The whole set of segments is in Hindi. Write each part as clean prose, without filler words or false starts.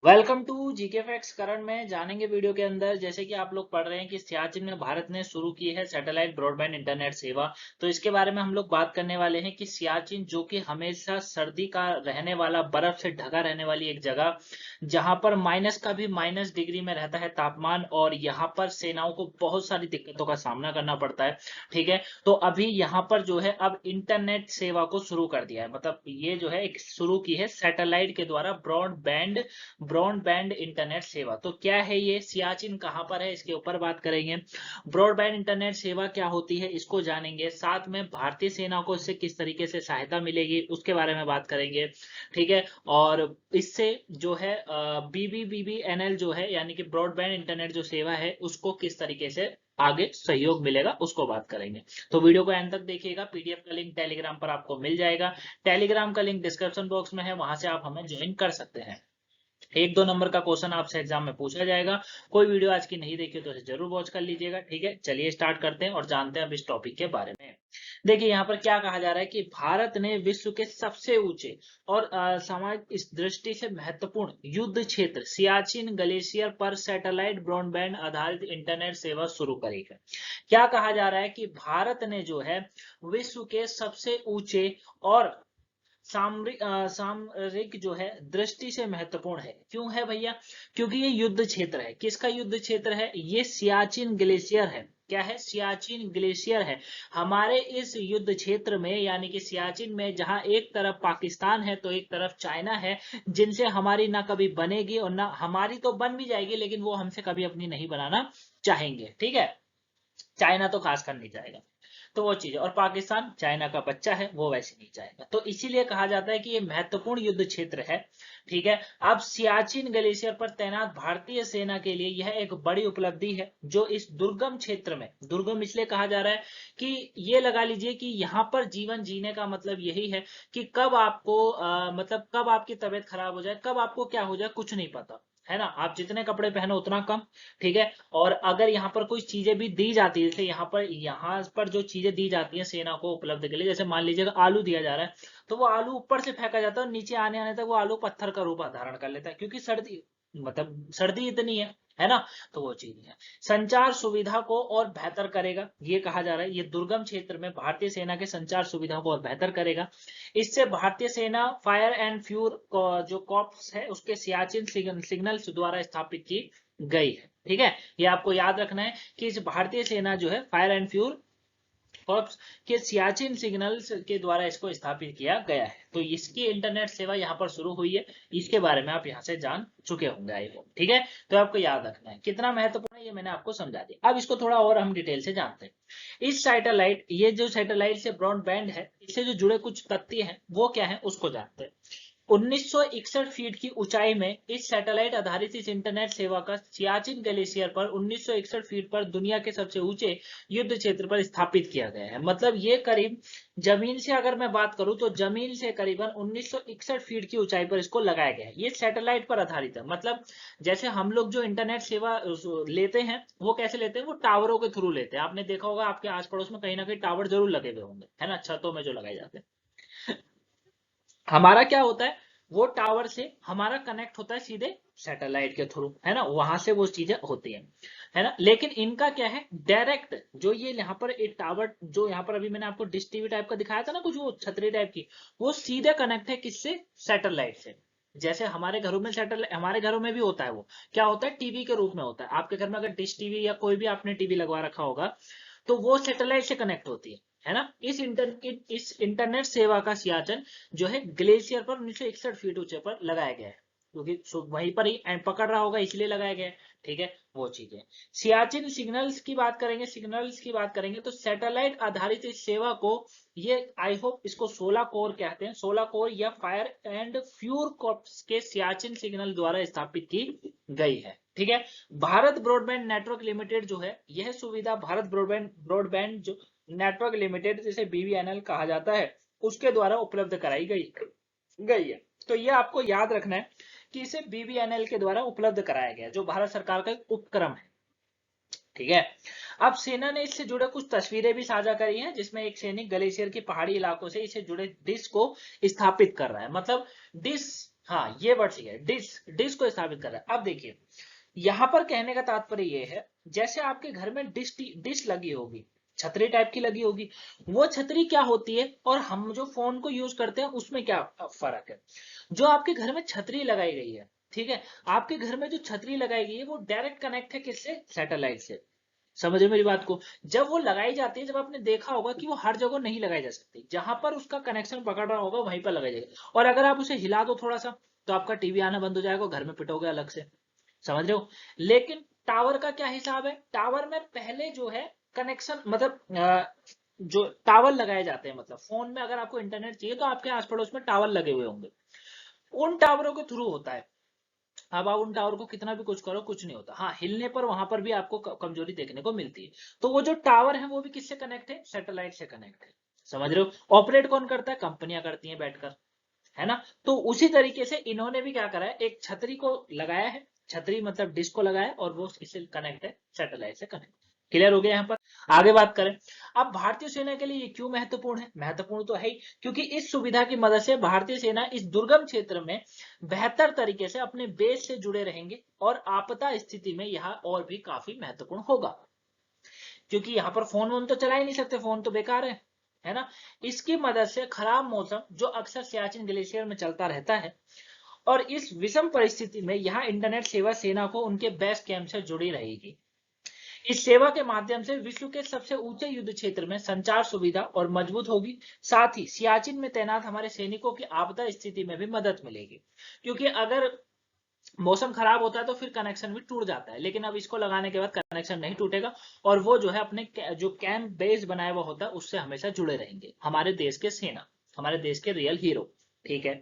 Welcome to GK facts. करण में जानेंगे वीडियो के अंदर, जैसे कि आप लोग पढ़ रहे हैं कि सियाचिन में भारत ने शुरू की है सैटेलाइट ब्रॉडबैंड इंटरनेट सेवा। तो इसके बारे में हम लोग बात करने वाले हैं कि सियाचिन जो कि हमेशा सर्दी का रहने वाला, बर्फ से ढका रहने वाली एक जगह, जहां पर माइनस का भी माइनस डिग्री में रहता है तापमान, और यहाँ पर सेनाओं को बहुत सारी दिक्कतों का सामना करना पड़ता है। ठीक है, तो अभी यहाँ पर जो है अब इंटरनेट सेवा को शुरू कर दिया है। मतलब ये जो है एक शुरू की है सैटेलाइट के द्वारा ब्रॉडबैंड इंटरनेट सेवा। तो क्या है ये, सियाचिन कहां पर है, इसके ऊपर बात करेंगे। ब्रॉडबैंड इंटरनेट सेवा क्या होती है इसको जानेंगे, साथ में भारतीय सेना को इससे किस तरीके से सहायता मिलेगी उसके बारे में बात करेंगे। ठीक है, और इससे जो है बीबीबीबीएनएल जो है, यानी कि ब्रॉडबैंड इंटरनेट जो सेवा है, उसको किस तरीके से आगे सहयोग मिलेगा उसको बात करेंगे। तो वीडियो को एंड तक देखिएगा। पीडीएफ का लिंक टेलीग्राम पर आपको मिल जाएगा। टेलीग्राम का लिंक डिस्क्रिप्शन बॉक्स में है, वहां से आप हमें ज्वाइन कर सकते हैं। एक दो नंबर का क्वेश्चन आपसे एग्जाम में पूछा जाएगा। कोई वीडियो आज की नहीं देखी तो इसे जरूर वॉच कर लीजिएगा। ठीक है, चलिए स्टार्ट करते हैं और जानते हैं अब इस टॉपिक के बारे में। देखिए यहाँ पर क्या कहा जा रहा है कि भारत ने विश्व के सबसे ऊंचे और समाज इस दृष्टि से महत्वपूर्ण युद्ध क्षेत्र सियाचिन ग्लेशियर पर सैटेलाइट ब्रॉडबैंड आधारित इंटरनेट सेवा शुरू करी है। क्या कहा जा रहा है कि भारत ने जो है विश्व के सबसे ऊंचे और सामरिक जो है दृष्टि से महत्वपूर्ण है। क्यों है भैया? क्योंकि ये युद्ध क्षेत्र है। किसका युद्ध क्षेत्र है? ये सियाचिन ग्लेशियर है। क्या है? सियाचिन ग्लेशियर है। हमारे इस युद्ध क्षेत्र में, यानी कि सियाचिन में, जहां एक तरफ पाकिस्तान है तो एक तरफ चाइना है, जिनसे हमारी ना कभी बनेगी और ना हमारी तो बन भी जाएगी, लेकिन वो हमसे कभी अपनी नहीं बनाना चाहेंगे। ठीक है, चाइना तो खास कर नहीं चाहेगा। तो वो चीज है, और पाकिस्तान चाइना का बच्चा है, वो वैसे नहीं चाहेगा। तो इसीलिए कहा जाता है कि ये महत्वपूर्ण युद्ध क्षेत्र है। ठीक है, अब सियाचिन ग्लेशियर पर तैनात भारतीय सेना के लिए यह एक बड़ी उपलब्धि है, जो इस दुर्गम क्षेत्र में, दुर्गम इसलिए कहा जा रहा है कि ये लगा लीजिए कि यहाँ पर जीवन जीने का मतलब यही है कि कब आपको मतलब कब आपकी तबीयत खराब हो जाए, कब आपको क्या हो जाए, कुछ नहीं पता है ना। आप जितने कपड़े पहनो उतना कम। ठीक है, और अगर यहाँ पर कुछ चीजें भी दी जाती है, जैसे यहाँ पर जो चीजें दी जाती हैं सेना को उपलब्ध के लिए, जैसे मान लीजिए आलू दिया जा रहा है, तो वो आलू ऊपर से फेंका जाता है और नीचे आने आने तक वो आलू पत्थर का रूप धारण कर लेता है, क्योंकि सर्दी, मतलब सर्दी इतनी है ना। तो वो चीज है, संचार सुविधा को और बेहतर करेगा, ये कहा जा रहा है। ये दुर्गम क्षेत्र में भारतीय सेना के संचार सुविधा को और बेहतर करेगा। इससे भारतीय सेना फायर एंड फ्यूर जो कॉर्प्स है उसके सियाचिन सिग्नल्स द्वारा स्थापित की गई है। ठीक है, ये आपको याद रखना है कि इस भारतीय सेना जो है फायर एंड फ्यूर कॉर्प्स के सियाचिन सिग्नल्स के द्वारा इसको स्थापित किया गया है। तो इसकी इंटरनेट सेवा यहाँ पर शुरू हुई है। इसके बारे में आप यहाँ से जान चुके होंगे आई होप। ठीक है, तो आपको याद रखना है कितना महत्वपूर्ण है, ये मैंने आपको समझा दिया। अब इसको थोड़ा और हम डिटेल से जानते हैं। इस सैटेलाइट, ये जो सैटेलाइट से ब्रॉडबैंड है, इससे जो जुड़े कुछ तथ्य हैं वो क्या है उसको जानते हैं। 1961 फीट की ऊंचाई में इस सैटेलाइट आधारित इस इंटरनेट सेवा का सियाचिन ग्लेशियर पर 1961 फीट पर दुनिया के सबसे ऊंचे युद्ध क्षेत्र पर स्थापित किया गया है। मतलब ये करीब जमीन से, अगर मैं बात करूं तो जमीन से करीबन 1961 फीट की ऊंचाई पर इसको लगाया गया है। ये सैटेलाइट पर आधारित है। मतलब जैसे हम लोग जो इंटरनेट सेवा लेते हैं वो कैसे लेते हैं, वो टावरों के थ्रू लेते हैं। आपने देखा होगा आपके आस पड़ोस में कहीं ना कहीं टावर जरूर लगे हुए होंगे, है ना, छतों में जो लगाए जाते हैं। हमारा क्या होता है, वो टावर से हमारा कनेक्ट होता है सीधे सैटेलाइट के थ्रू, है ना, वहां से वो चीजें होती हैं, है ना। लेकिन इनका क्या है, डायरेक्ट जो ये यहाँ पर एक टावर, जो यहाँ पर अभी मैंने आपको डिश टीवी टाइप का दिखाया था ना, कुछ वो छतरी टाइप की, वो सीधे कनेक्ट है किससे, सैटेलाइट से। जैसे हमारे घरों में सैटेलाइट, हमारे घरों में भी होता है, वो क्या होता है, टीवी के रूप में होता है। आपके घर में अगर डिश टीवी या कोई भी आपने टीवी लगवा रखा होगा, तो वो सैटेलाइट से कनेक्ट होती है ना। इस इंटरनेट सेवा का सियाचन जो है ग्लेशियर पर 1961 फीट ऊंचे पर लगाया गया है, क्योंकि वहीं पर ही पकड़ रहा होगा इसलिए लगाया गया है। ठीक है, वो चीजें। सियाचिन सिग्नल्स की बात करेंगे तो सैटेलाइट आधारित इस सेवा को, ये आई होप इसको 16 कोर कहते हैं, 16 कोर या फायर एंड फ्यूर कॉर्प्स के सियाचिन सिग्नल द्वारा स्थापित की गई है। ठीक है, भारत ब्रॉडबैंड नेटवर्क लिमिटेड जो है, यह सुविधा भारत ब्रॉडबैंड जो नेटवर्क लिमिटेड, जिसे बीबीएनएल कहा जाता है, उसके द्वारा उपलब्ध कराई गई है। तो ये आपको याद रखना है कि इसे बीबीएनएल के द्वारा उपलब्ध कराया गया, जो भारत सरकार का एक उपक्रम है। ठीक है, अब सेना ने इससे जुड़े कुछ तस्वीरें भी साझा करी हैं, जिसमें एक सैनिक ग्लेशियर की पहाड़ी इलाकों से इसे जुड़े डिश को स्थापित कर रहा है। मतलब डिश हाँ ये वर्ड सही है, डिश को स्थापित कर रहा है। अब देखिए यहां पर कहने का तात्पर्य ये है, जैसे आपके घर में डिश लगी होगी, छतरी टाइप की लगी होगी, वो छतरी क्या होती है और हम जो फोन को यूज करते हैं उसमें क्या फर्क है। जो आपके घर में छतरी लगाई गई है, ठीक है, आपके घर में जो छतरी लगाई गई है वो डायरेक्ट कनेक्ट है किससे, सैटेलाइट से। समझ रहे मेरी बात को। जब वो लगाई जाती है, जब आपने देखा होगा कि वो हर जगह नहीं लगाई जा सकती, जहां पर उसका कनेक्शन पकड़ रहा होगा वहीं पर लगाई जाएगी, और अगर आप उसे हिला दो थोड़ा सा तो आपका टीवी आना बंद हो जाएगा, घर में पिटोगे अलग से। समझ रहे हो। लेकिन टावर का क्या हिसाब है, टावर में पहले जो है कनेक्शन, मतलब जो टावर लगाए जाते हैं, मतलब फोन में अगर आपको इंटरनेट चाहिए तो आपके आस पड़ोस में टावर लगे हुए होंगे, उन टावरों के थ्रू होता है। अब आप उन टावर को कितना भी कुछ करो कुछ नहीं होता, हाँ हिलने पर वहां पर भी आपको कमजोरी देखने को मिलती है। तो वो जो टावर है वो भी किससे कनेक्ट है, सैटेलाइट से कनेक्ट है। समझ रहे हो। ऑपरेट कौन करता है, कंपनियां करती हैं बैठकर, है ना। तो उसी तरीके से इन्होंने भी क्या करा है, एक छतरी को लगाया है, छतरी मतलब डिश को लगाया और वो इससे कनेक्ट है, सैटेलाइट से कनेक्ट। क्लियर हो गया। यहाँ पर आगे बात करें, अब भारतीय सेना के लिए ये क्यों महत्वपूर्ण है, महत्वपूर्ण तो है ही क्योंकि इस सुविधा की मदद से भारतीय सेना इस दुर्गम क्षेत्र में बेहतर तरीके से अपने बेस से जुड़े रहेंगे और आपदा स्थिति में यह और भी काफी महत्वपूर्ण होगा, क्योंकि यहाँ पर फोन वोन तो चला ही नहीं सकते, फोन तो बेकार है ना। इसकी मदद से खराब मौसम जो अक्सर सियाचिन ग्लेशियर में चलता रहता है, और इस विषम परिस्थिति में यहाँ इंटरनेट सेवा सेना को उनके बेस कैंप से जुड़ी रहेगी। इस सेवा के माध्यम से विश्व के सबसे ऊंचे युद्ध क्षेत्र में संचार सुविधा और मजबूत होगी, साथ ही सियाचिन में तैनात हमारे सैनिकों की आपदा स्थिति में भी मदद मिलेगी। क्योंकि अगर मौसम खराब होता है तो फिर कनेक्शन भी टूट जाता है, लेकिन अब इसको लगाने के बाद कनेक्शन नहीं टूटेगा, और वो जो है अपने जो कैंप बेस बनाया हुआ होता है उससे हमेशा जुड़े रहेंगे, हमारे देश के सेना, हमारे देश के रियल हीरो। ठीक है,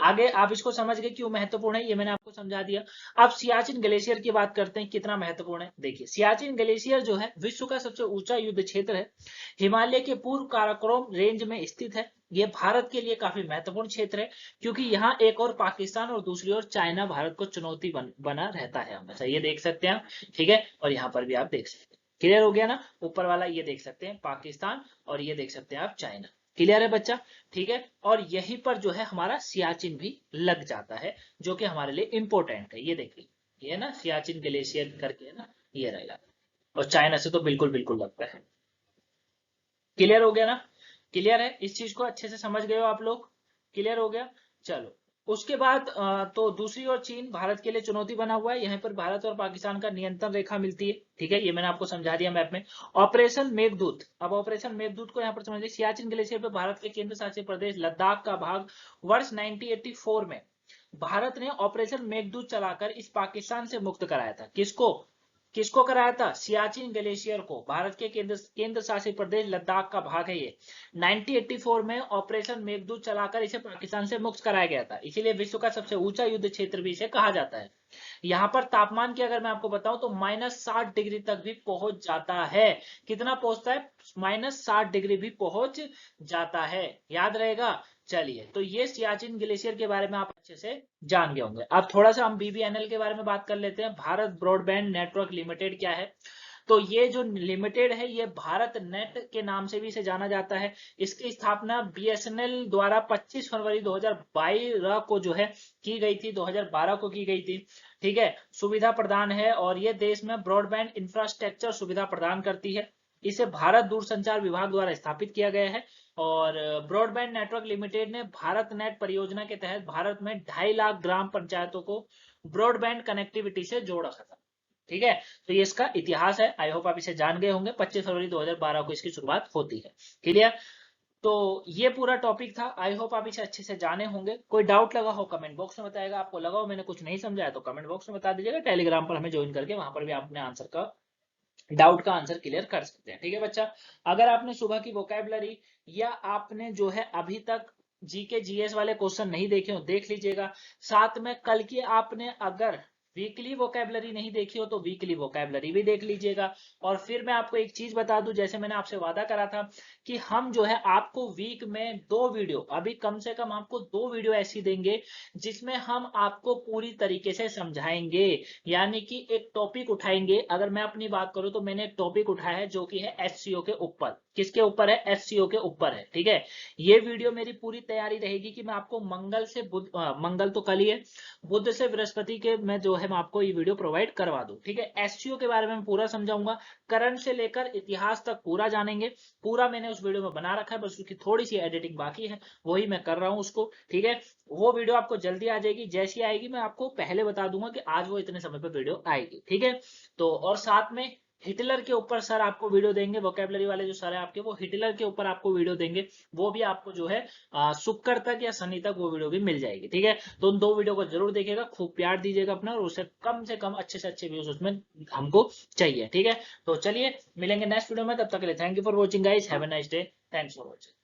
आगे आप इसको समझ गए क्यों महत्वपूर्ण है, ये मैंने आपको समझा दिया। अब सियाचिन ग्लेशियर की बात करते हैं, कितना महत्वपूर्ण है। देखिए सियाचिन ग्लेशियर जो है विश्व का सबसे ऊंचा युद्ध क्षेत्र है, हिमालय के पूर्व काराकोरम रेंज में स्थित है। ये भारत के लिए काफी महत्वपूर्ण क्षेत्र है, क्योंकि यहाँ एक और पाकिस्तान और दूसरी ओर चाइना भारत को चुनौती बना रहता है हमेशा, ये देख सकते हैं आप। ठीक है, और यहाँ पर भी आप देख सकते हैं। क्लियर हो गया ना, ऊपर वाला ये देख सकते हैं पाकिस्तान, और ये देख सकते हैं आप चाइना। क्लियर है बच्चा। ठीक है, और यहीं पर जो है हमारा सियाचिन भी लग जाता है, जो कि हमारे लिए इंपॉर्टेंट है। ये देखिए, ये ना सियाचिन ग्लेशियर करके है ना, ये रहेगा, और चाइना से तो बिल्कुल बिल्कुल लगता है। क्लियर हो गया ना, क्लियर है, इस चीज को अच्छे से समझ गए हो आप लोग। क्लियर हो गया। चलो उसके बाद तो दूसरी ओर चीन भारत के लिए चुनौती बना हुआ है, यहाँ पर भारत और पाकिस्तान का नियंत्रण रेखा मिलती है। ठीक है, ये मैंने आपको समझा दिया मैप में। ऑपरेशन मेघदूत, अब ऑपरेशन मेघदूत को यहाँ पर समझिए, सियाचिन ग्लेशियर पर भारत के केंद्र शासित प्रदेश लद्दाख का भाग वर्ष 1984 में भारत ने ऑपरेशन मेघदूत चलाकर इस पाकिस्तान से मुक्त कराया था। किसको, किसको कराया था, सियाचिन ग्लेशियर को। भारत के केंद्र शासित प्रदेश लद्दाख का भाग है ये। 1984 में ऑपरेशन मेघदूत चलाकर इसे पाकिस्तान से मुक्त कराया गया था, इसीलिए विश्व का सबसे ऊंचा युद्ध क्षेत्र भी इसे कहा जाता है। यहाँ पर तापमान की अगर मैं आपको बताऊं तो -60 डिग्री तक भी पहुंच जाता है। कितना पहुंचता है, -60 डिग्री भी पहुंच जाता है, याद रहेगा। चलिए, तो ये सियाचिन ग्लेशियर के बारे में आप अच्छे से जान गए होंगे। अब थोड़ा सा हम बीबीएनएल के बारे में बात कर लेते हैं। भारत ब्रॉडबैंड नेटवर्क लिमिटेड क्या है, तो ये जो लिमिटेड है ये भारत नेट के नाम से भी इसे जाना जाता है। इसकी स्थापना बीएसएनएल द्वारा 25 फरवरी 2012 को जो है की गई थी, 2012 को की गई थी। ठीक है, सुविधा प्रदान है, और ये देश में ब्रॉडबैंड इंफ्रास्ट्रक्चर सुविधा प्रदान करती है। इसे भारत दूरसंचार विभाग द्वारा स्थापित किया गया है, और ब्रॉडबैंड नेटवर्क लिमिटेड ने भारत नेट परियोजना के तहत भारत में 2.5 लाख ग्राम पंचायतों को ब्रॉडबैंड कनेक्टिविटी से जोड़ रखा था। ठीक है, तो ये इसका इतिहास है, आई होप आप इसे जान गए होंगे। 25 फरवरी 2012 को इसकी शुरुआत होती है। क्लियर, तो ये पूरा टॉपिक था, आई होप आप इसे अच्छे से जाने होंगे। कोई डाउट लगा हो कमेंट बॉक्स में बताएगा, आपको लगा हो मैंने कुछ नहीं समझाया तो कमेंट बॉक्स में बता दीजिएगा। टेलीग्राम पर हमें ज्वाइन करके वहां पर भी आप अपने आंसर का, डाउट का आंसर क्लियर कर सकते हैं। ठीक है बच्चा, अगर आपने सुबह की वोकैबुलरी या आपने जो है अभी तक जीके जीएस वाले क्वेश्चन नहीं देखे हो देख लीजिएगा। साथ में कल की आपने अगर वीकली वोकैबुलरी नहीं देखी हो तो वीकली वोकैबुलरी भी देख लीजिएगा। और फिर मैं आपको एक चीज बता दूं, जैसे मैंने आपसे वादा करा था कि हम जो है आपको वीक में 2 वीडियो, अभी कम से कम आपको 2 वीडियो ऐसी देंगे जिसमें हम आपको पूरी तरीके से समझाएंगे। यानी कि एक टॉपिक उठाएंगे, अगर मैं अपनी बात करूं तो मैंने एक टॉपिक उठाया है जो कि है एससीओ के ऊपर। किसके ऊपर है? एससीओ के ऊपर है। ठीक है, ये वीडियो मेरी पूरी तैयारी रहेगी कि मैं आपको मंगल से बुध, मंगल तो कल ही है, बुध से बृहस्पति के मैं जो है मैं आपको ये वीडियो प्रोवाइड करवा दूं। ठीक है, एससीओ के बारे में पूरा समझाऊंगा, करंट से लेकर इतिहास तक पूरा जानेंगे। पूरा मैंने उस वीडियो में बना रखा है, बस उसकी थोड़ी सी एडिटिंग बाकी है, वही मैं कर रहा हूं उसको। ठीक है, वो वीडियो आपको जल्दी आ जाएगी, जैसी आएगी मैं आपको पहले बता दूंगा कि आज वो इतने समय पे वीडियो आएगी। ठीक है, तो और साथ में हिटलर के ऊपर सर आपको वीडियो देंगे, वोकेबलरी वाले जो सर है आपके, वो हिटलर के ऊपर आपको वीडियो देंगे, वो भी आपको जो है शुक्र तक या शनि तक वो वीडियो भी मिल जाएगी। ठीक है, तो उन 2 वीडियो को जरूर देखिएगा, खूब प्यार दीजिएगा अपना, और उसे कम से कम अच्छे से अच्छे व्यूज उसमें हमको चाहिए। ठीक है, तो चलिए मिलेंगे नेक्स्ट वीडियो में, तब तक के लिए thank you for watching guys, have a nice day, thanks for watching.